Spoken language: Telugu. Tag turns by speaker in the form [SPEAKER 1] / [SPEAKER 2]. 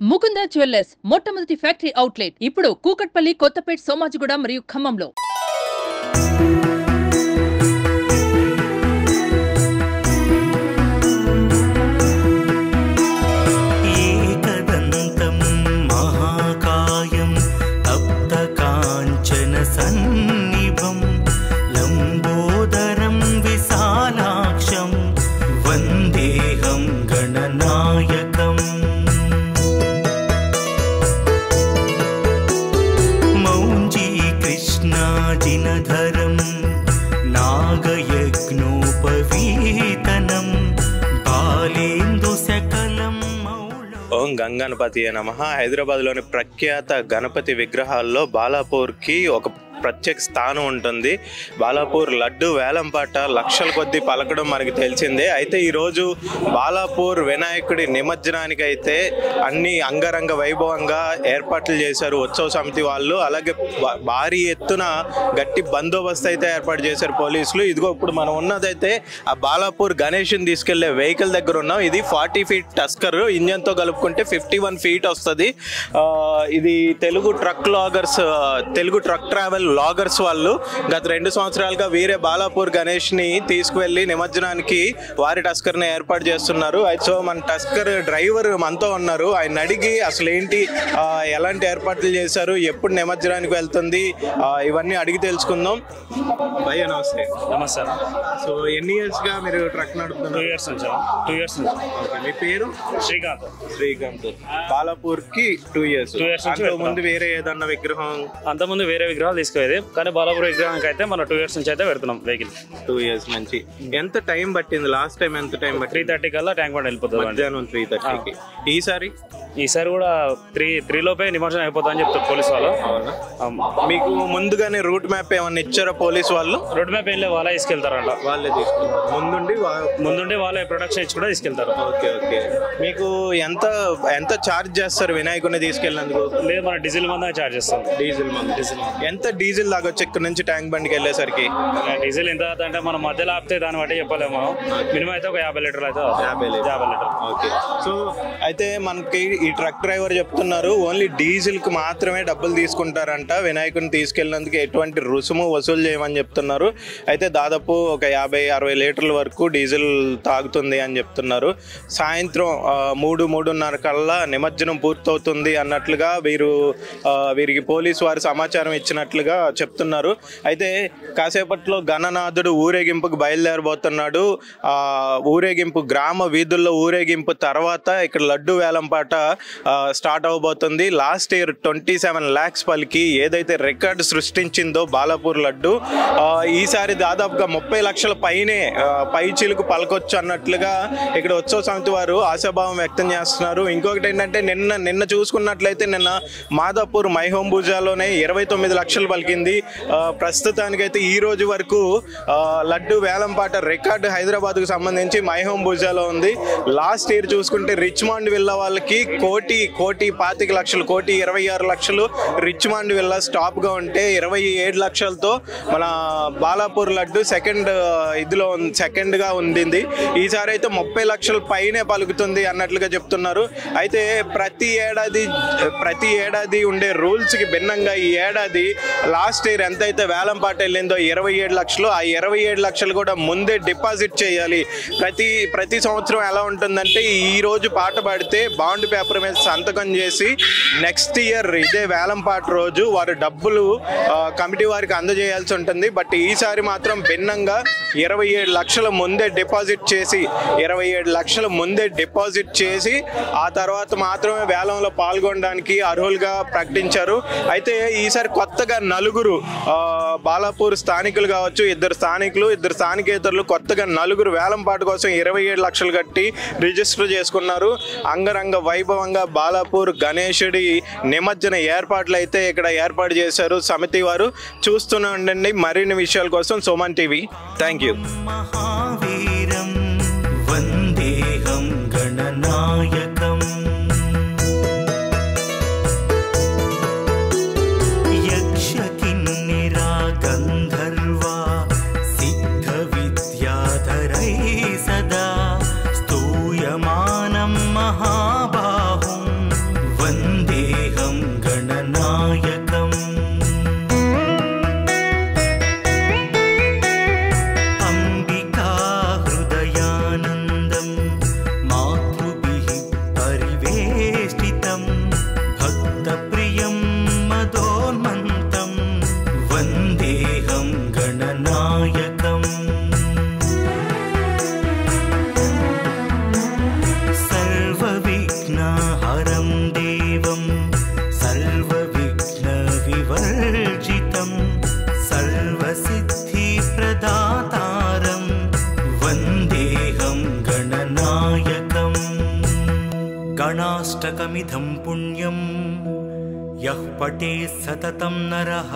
[SPEAKER 1] ముకుంద జ్యువెల్లర్స్ మొట్టమొదటి ఫ్యాక్టరీ అవుట్లెట్ ఇప్పుడు కూకట్పల్లి, కొత్తపేట్, సోమాజిగూడ మరియు ఖమ్మంలో.
[SPEAKER 2] ఓం గంగణపతి నమః. హైదరాబాద్లోని ప్రఖ్యాత గణపతి విగ్రహాల్లో బాలాపూర్కి ఒక ప్రత్యేక స్థానం ఉంటుంది. బాలాపూర్ లడ్డు వేలంపాట లక్షల కొద్దీ పలకడం మనకి తెలిసిందే. అయితే ఈరోజు బాలాపూర్ వినాయకుడి నిమజ్జనానికి అయితే అన్ని అంగరంగ వైభవంగా ఏర్పాట్లు చేశారు ఉత్సవ సమితి వాళ్ళు. అలాగే భారీ ఎత్తున గట్టి బందోబస్తు అయితే ఏర్పాటు చేశారు పోలీసులు. ఇదిగో ఇప్పుడు మనం ఉన్నదైతే ఆ బాలాపూర్ గణేష్ని తీసుకెళ్లే వెహికల్ దగ్గర ఉన్నాం. ఇది 40 ఫీట్ టస్కర్, ఇంజన్తో కలుపుకుంటే 51 ఫీట్ వస్తుంది. ఇది తెలుగు ట్రక్ ట్రావెల్ లాగర్స్ వాళ్ళు గత 2 సంవత్సరాలుగా వీరే బాలాపూర్ గణేష్ ని తీసుకువెళ్లి నిమజ్జనానికి వారి టస్కర్ ని ఏర్పాటు చేస్తున్నారు. సో మన టస్కర్ డ్రైవర్ మనతో ఉన్నారు. ఆయన అడిగి అసలు ఏంటి, ఎలాంటి ఏర్పాట్లు చేశారు, ఎప్పుడు నిమజ్జనానికి వెళ్తుంది, ఇవన్నీ అడిగి తెలుసుకుందాం. భయ్య నమస్తే.
[SPEAKER 3] నమస్తే.
[SPEAKER 2] సో ఎన్ని ఇయర్స్ గా మీరు ట్రక్ నడుపుతున్నారు?
[SPEAKER 3] 2 ఇయర్స్ నుంచి.
[SPEAKER 2] మీ పేరు? శ్రీకాంత్. బాలాపూర్ కి 2 ఇయర్స్. ముందు వేరే ఏదన్నా విగ్రహం?
[SPEAKER 3] అంతకుముందు వేరే విగ్రహాలు తీసుకుపోయేది, కానీ బాలాపూర్ విగ్రహానికి అయితే మనం 2 ఇయర్స్ నుంచి అయితే పెడుతున్నాం వెహికల్.
[SPEAKER 2] 2 ఇయర్స్ నుంచి. ఎంత టైం పట్టింది? లాస్ట్ టైం ఎంత టైం పట్టింది?
[SPEAKER 3] 3:30 కల్లా ట్యాంక్ బండ్ వెళ్ళిపోతుంది.
[SPEAKER 2] మధ్యాహ్నం 3:30కి. ఈసారి
[SPEAKER 3] కూడా 3 లోపే నిమజ్జనం అయిపోతా అని చెప్తారు పోలీసు వాళ్ళు.
[SPEAKER 2] మీకు ముందుగానే రూట్ మ్యాప్ ఏమన్నా ఇచ్చారా పోలీసు వాళ్ళు?
[SPEAKER 3] రూట్ మ్యాప్ ఏం లేదు, వాళ్ళే తీసుకెళ్తారంట.
[SPEAKER 2] వాళ్ళే తీసుకెళ్తారు
[SPEAKER 3] ముందుండి వాళ్ళే ప్రొడక్షన్ ఇచ్చి కూడా తీసుకెళ్తారు.
[SPEAKER 2] ఓకే. మీకు ఎంత ఛార్జ్ చేస్తారు వినాయకుడిని తీసుకెళ్ళినందుకు?
[SPEAKER 3] లేదు, మన డీజిల్ మంది ఛార్జ్ చేస్తాం.
[SPEAKER 2] డీజిల్ ఎంత డీజిల్ లాగొచ్చు ఇక్కడ నుంచి ట్యాంక్ బండికి వెళ్ళేసరికి?
[SPEAKER 3] డీజిల్ ఎంత అంటే మనం మధ్యలో ఆపితే దాన్ని బట్టి చెప్పలేము. మనం మినిమం అయితే ఒక 50 లీటర్లు అయితే. 50 లీటర్.
[SPEAKER 2] ఓకే. సో అయితే మనకి ఈ ట్రక్ డ్రైవర్ చెప్తున్నారు ఓన్లీ డీజిల్ కి మాత్రమే డబ్బులు తీసుకుంటారంట. వినాయకుడిని తీసుకెళ్ళినందుకు ఎటువంటి రుసుము వసూలు చేయమని చెప్తున్నారు. అయితే దాదాపు ఒక 50-60 లీటర్ల వరకు డీజిల్ తాగుతుంది అని చెప్తున్నారు. సాయంత్రం 3-3:30 కల్లా నిమజ్జనం పూర్తవుతుంది అన్నట్లుగా వీరికి పోలీసు వారు సమాచారం ఇచ్చినట్లుగా చెప్తున్నారు. అయితే కాసేపట్లో గణనాథుడు ఊరేగింపుకు బయలుదేరబోతున్నాడు. ఊరేగింపు గ్రామ వీధుల్లో ఊరేగింపు తర్వాత ఇక్కడ లడ్డు వేలంపాట స్టార్ట్ అవబోతుంది. లాస్ట్ ఇయర్ 27 lakhs పలికి ఏదైతే రికార్డు సృష్టించిందో బాలాపూర్ లడ్డు, ఈసారి దాదాపుగా 30 లక్షల పై చిలుకు పలకొచ్చు అన్నట్లుగా ఇక్కడ ఉత్సవ సమితి వారు ఆశాభావం వ్యక్తం చేస్తున్నారు. ఇంకొకటి ఏంటంటే నిన్న చూసుకున్నట్లయితే నిన్న మాదాపూర్ మైహోం భూజాలోనే 29 లక్షలు పలికింది. ప్రస్తుతానికైతే ఈ రోజు వరకు లడ్డు వేలంపాట రికార్డు హైదరాబాద్కు సంబంధించి మైహోం భూజాలో ఉంది. లాస్ట్ ఇయర్ చూసుకుంటే రిచ్మాండ్ విల్లా వాళ్ళకి 1,25 లక్షలు, 1,26 లక్షలు రిచ్మాండ్ విల్లా స్టాప్ గా ఉంటే 27 లక్షలతో మన బాలాపూర్ లడ్డు సెకండ్ గా ఉంది. ఈసారి అయితే 30 లక్షల పైనే పలుకుతుంది అన్నట్లుగా చెప్తున్నారు. అయితే ప్రతి ఏడాది ఉండే రూల్స్ కి భిన్నంగా ఈ ఏడాది లాస్ట్ ఇయర్ ఎంతైతే వేలంపాట వెళ్ళిందో 27 లక్షలు, ఆ 27 లక్షలు కూడా ముందే డిపాజిట్ చేయాలి. ప్రతి సంవత్సరం ఎలా ఉంటుందంటే ఈ రోజు పాట పాడితే బాండ్ పేపర్ మీద సంతకం చేసి నెక్స్ట్ ఇయర్ ఇదే వేలంపాట రోజు వారు డబ్బులు కమిటీ వారికి అందజేయాల్సి ఉంటుంది. బట్ ఈసారి మాత్రం భిన్నంగా 27 లక్షల ముందే డిపాజిట్ చేసి ఆ తర్వాత మాత్రమే వేలంలో పాల్గొనడానికి అర్హులుగా ప్రకటించారు. అయితే ఈసారి కొత్తగా 4 బాలాపూర్ స్థానికులు కావచ్చు, 2 స్థానికులు, 2 స్థానికేతరులు, కొత్తగా 4 వేలంపాట కోసం 27 లక్షలు కట్టి రిజిస్టర్ చేసుకున్నారు. అంగరంగ వైభవంగా బాలాపూర్ గణేశుడి నిమజ్జన ఏర్పాట్లు అయితే ఇక్కడ ఏర్పాటు చేశారు సమితి వారు. చూస్తూనే ఉండండి మరిన్ని విషయాల కోసం సోమన్ టీవీ. Thank you.
[SPEAKER 4] परं देवं सर्वविघ्नविवर्जितं सर्वसिद्धिप्रदातारं वन्देऽहं गणनायकम् गणाष्टकमिदं पुण्यं यः पठेत् सततं नरः